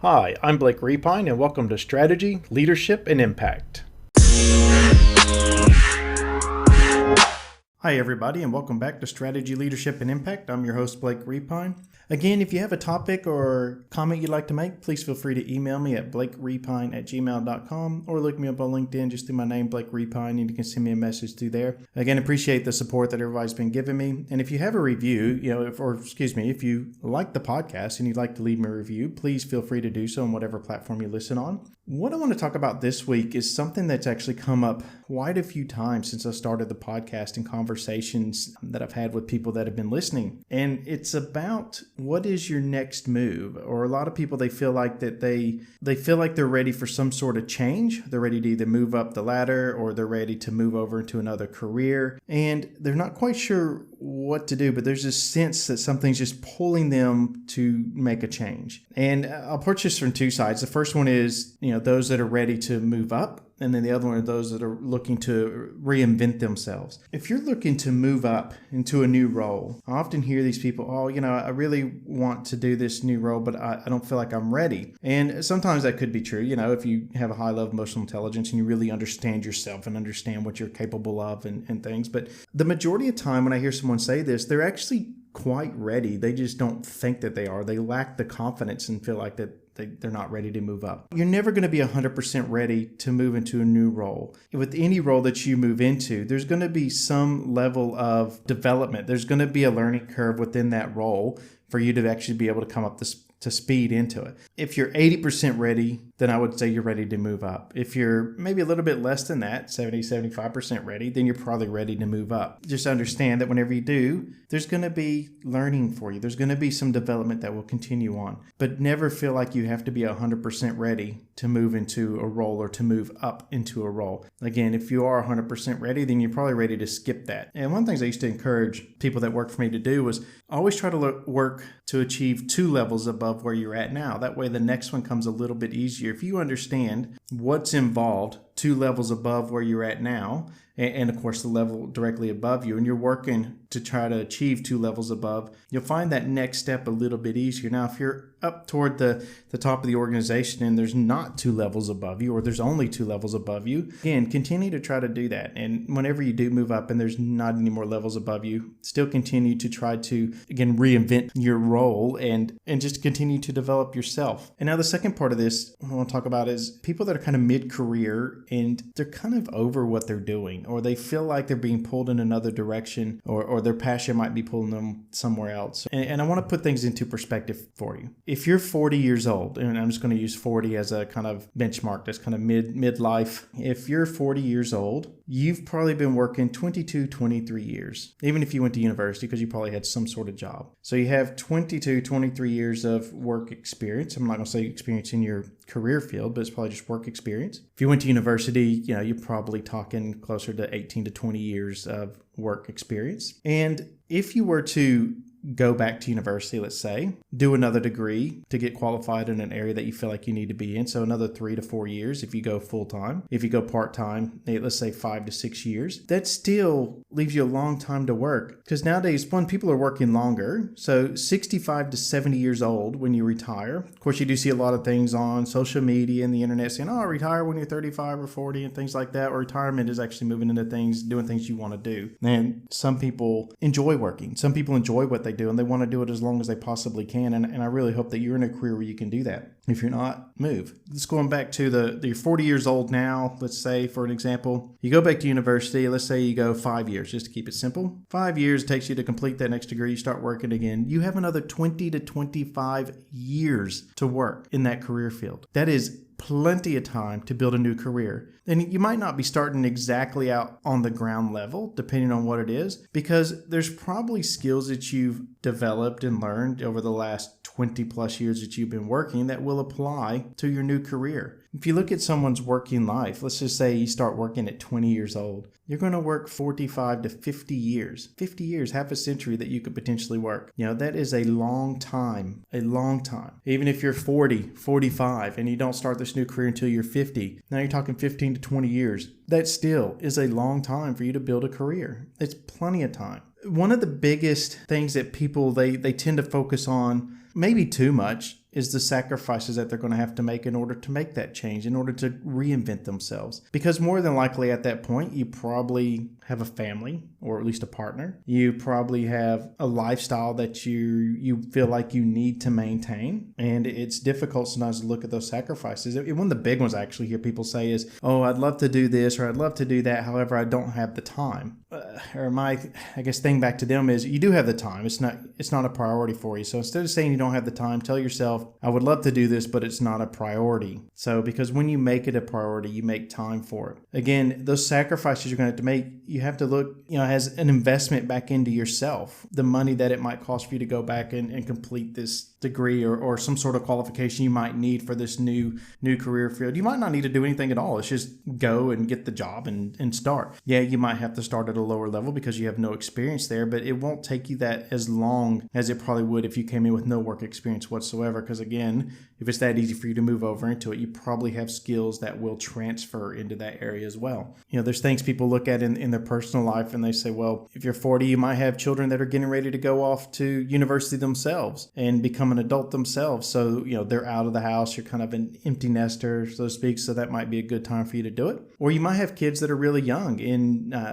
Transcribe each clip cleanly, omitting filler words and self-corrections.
Hi, I'm Blake Repine, and welcome to Strategy, Leadership, and Impact. Hi, everybody, and welcome back to Strategy, Leadership, and Impact. I'm your host, Blake Repine. Again, if you have a topic or comment you'd like to make, please feel free to email me at blakerepine@gmail.com or look me up on LinkedIn just through my name, Blake Repine, and you can send me a message through there. Again, appreciate the support that everybody's been giving me. And if you have a review, if you like the podcast and you'd like to leave me a review, please feel free to do so on whatever platform you listen on. What I want to talk about this week is something that's actually come up quite a few times since I started the podcast and conversations that I've had with people that have been listening. And it's about what is your next move? Or a lot of people, they feel like that they feel like they're ready for some sort of change. They're ready to either move up the ladder or they're ready to move over into another career. And they're not quite sure what to do, but there's this sense that something's just pulling them to make a change. And I'll approach this from two sides. The first one is, those that are ready to move up. And then the other one are those that are looking to reinvent themselves. If you're looking to move up into a new role, I often hear these people, I really want to do this new role, but I don't feel like I'm ready. And sometimes that could be true. If you have a high level of emotional intelligence and you really understand yourself and understand what you're capable of and things. But the majority of time when I hear someone say this, they're actually quite ready. They just don't think that they are. They lack the confidence and feel like that they're not ready to move up. You're never going to be 100% ready to move into a new role. With any role that you move into, there's going to be some level of development. There's going to be a learning curve within that role for you to actually be able to come up to speed into it. If you're 80% ready, then I would say you're ready to move up. If you're maybe a little bit less than that, 70, 75% ready, then you're probably ready to move up. Just understand that whenever you do, there's going to be learning for you. There's going to be some development that will continue on. But never feel like you have to be 100% ready to move into a role or to move up into a role. Again, if you are 100% ready, then you're probably ready to skip that. And one of the things I used to encourage people that work for me to do was always try to work to achieve 2 levels above where you're at now. That way the next one comes a little bit easier. If you understand what's involved 2 levels above where you're at now, and of course the level directly above you, and you're working to try to achieve 2 levels above, you'll find that next step a little bit easier. Now, if you're up toward the top of the organization and there's not 2 levels above you, or there's only 2 levels above you, again, continue to try to do that. And whenever you do move up and there's not any more levels above you, still continue to try to, again, reinvent your role and just continue to develop yourself. And now the second part of this I want to talk about is people that are kind of mid-career and they're kind of over what they're doing, or they feel like they're being pulled in another direction, or their passion might be pulling them somewhere else. And I want to put things into perspective for you. If you're 40 years old, and I'm just going to use 40 as a kind of benchmark, that's kind of midlife. If you're 40 years old, you've probably been working 22, 23 years, even if you went to university, because you probably had some sort of job. So you have 22, 23 years of work experience. I'm not going to say experience in your career field, but it's probably just work experience. If you went to university, you're probably talking closer to 18 to 20 years of work experience. And if you were to go back to university, let's say, do another degree to get qualified in an area that you feel like you need to be in. So another 3 to 4 years if you go full time. If you go part time, let's say 5 to 6 years. That still leaves you a long time to work, because nowadays, people are working longer. So 65 to 70 years old when you retire. Of course, you do see a lot of things on social media and the internet saying, retire when you're 35 or 40 and things like that. Or retirement is actually moving into doing things you want to do. And some people enjoy working. Some people enjoy what they do and they want to do it as long as they possibly can. And I really hope that you're in a career where you can do that. If you're not, move. Just going back to you're 40 years old now, let's say, for an example, you go back to university, let's say you go 5 years, just to keep it simple. 5 years takes you to complete that next degree, you start working again. You have another 20 to 25 years to work in that career field. That is plenty of time to build a new career. And you might not be starting exactly out on the ground level, depending on what it is, because there's probably skills that you've developed and learned over the last 20 plus years that you've been working that will apply to your new career. If you look at someone's working life, let's just say you start working at 20 years old, you're going to work 45 to 50 years. 50 years, half a century that you could potentially work. That is a long time, Even if you're 40, 45, and you don't start this new career until you're 50, now you're talking 15 to 20 years. That still is a long time for you to build a career. It's plenty of time. One of the biggest things that people, they tend to focus on, maybe too much, is the sacrifices that they're going to have to make in order to make that change, in order to reinvent themselves. Because more than likely at that point, you probably have a family, or at least a partner. You probably have a lifestyle that you feel like you need to maintain. And it's difficult sometimes to look at those sacrifices. One of the big ones I actually hear people say is, oh, I'd love to do this or I'd love to do that. However, I don't have the time. Or my thing back to them is, you do have the time. It's not a priority for you. So instead of saying you don't have the time, tell yourself, I would love to do this, but it's not a priority. So because when you make it a priority, you make time for it. Again, those sacrifices you're going to have to make, you have to look, as an investment back into yourself. The money that it might cost for you to go back and complete this degree or some sort of qualification you might need for this new career field. You might not need to do anything at all. It's just go and get the job and start. Yeah, you might have to start at a lower level because you have no experience there, but it won't take you that as long as it probably would if you came in with no work experience whatsoever. Because again, if it's that easy for you to move over into it, you probably have skills that will transfer into that area as well. There's things people look at in their personal life and they say, well, if you're 40, you might have children that are getting ready to go off to university themselves and become an adult themselves. So, they're out of the house. You're kind of an empty nester, so to speak. So that might be a good time for you to do it. Or you might have kids that are really young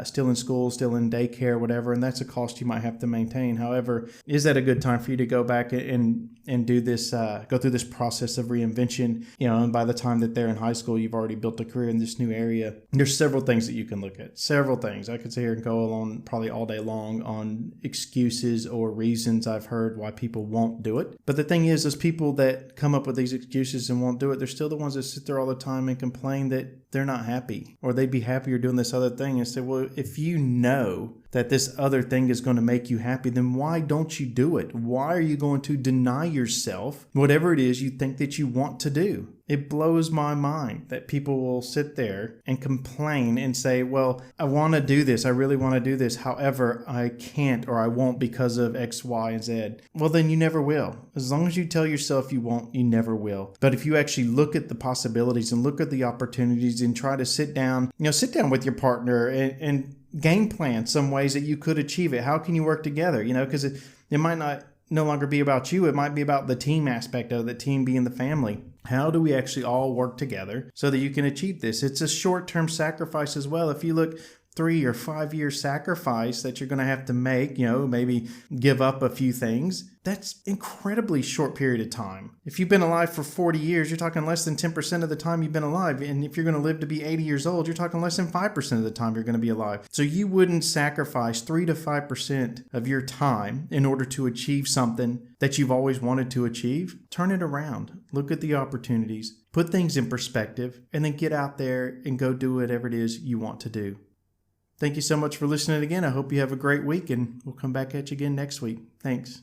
still in school, still in daycare, whatever. And that's a cost you might have to maintain. However, is that a good time for you to go back and do this, go through this process of reinvention? And by the time that they're in high school, you've already built a career in this new area. There's several things that you can look at. Several things. I could sit here and go along probably all day long on excuses or reasons I've heard why people won't do it. But the thing is, those people that come up with these excuses and won't do it, they're still the ones that sit there all the time and complain that they're not happy, or they'd be happier doing this other thing, and say, well, if you know that this other thing is going to make you happy, then why don't you do it? Why are you going to deny yourself whatever it is you think that you want to do? It blows my mind that people will sit there and complain and say, well, I want to do this. I really want to do this. However, I can't or I won't because of X, Y, and Z. Well, then you never will. As long as you tell yourself you won't, you never will. But if you actually look at the possibilities and look at the opportunities and try to sit down with your partner and game plan some ways that you could achieve it. How can you work together? Because it might not no longer be about you. It might be about the team aspect of the team being the family. How do we actually all work together so that you can achieve this? It's a short-term sacrifice as well. If you look 3 or 5 year sacrifice that you're going to have to make, maybe give up a few things, that's incredibly short period of time. If you've been alive for 40 years, you're talking less than 10% of the time you've been alive. And if you're going to live to be 80 years old, you're talking less than 5% of the time you're going to be alive. So you wouldn't sacrifice 3 to 5% of your time in order to achieve something that you've always wanted to achieve. Turn it around. Look at the opportunities, put things in perspective, and then get out there and go do whatever it is you want to do. Thank you so much for listening again. I hope you have a great week, and we'll come back at you again next week. Thanks.